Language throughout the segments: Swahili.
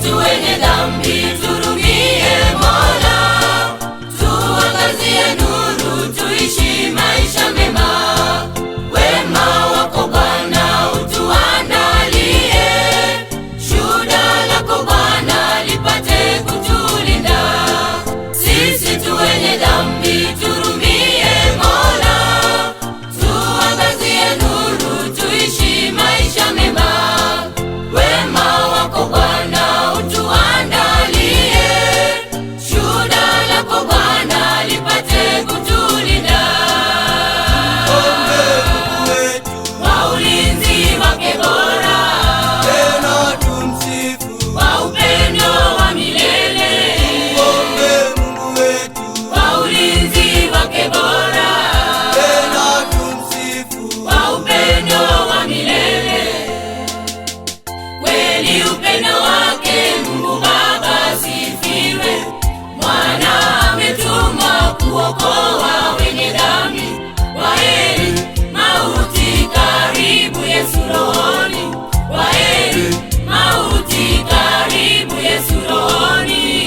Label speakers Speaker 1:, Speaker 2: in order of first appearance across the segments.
Speaker 1: tu wenye dhambi, turumie Mola, tuangazie nuru, tuishi maisha mema. Wema wako Bwana utuandalie, shuhuda lako Bwana lipate kutulinda. Sisi tu wenye dhambi, turumie Mola, tuangazie nuru, tuishi maisha mema. Wema wako Bwana utuandalie, shuhuda lako Bwana lipate kutulinda. Kwa ulinzi wake bora,
Speaker 2: tena tumsifu
Speaker 1: kwa upendo wa milele.
Speaker 2: Mungu wetu,
Speaker 1: Kwa ulinzi wake bora,
Speaker 2: tena tumsifu
Speaker 1: kwa upendo wa milele. Kweli upendo wake Mungu Baba sifiwe. Mwana ametumwa kuokoa wenye dhambi. Kwaheri mauti, karibu Yesu rohoni. Kwaheri mauti, karibu Yesu rohoni.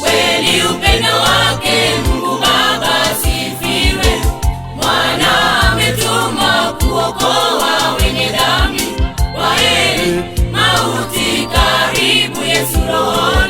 Speaker 1: Kweli upendo wake Mungu Baba sifiwe. Mwana ametumwa kuokoa wenye dhambi. Kwaheri mauti, karibu Yesu rohoni.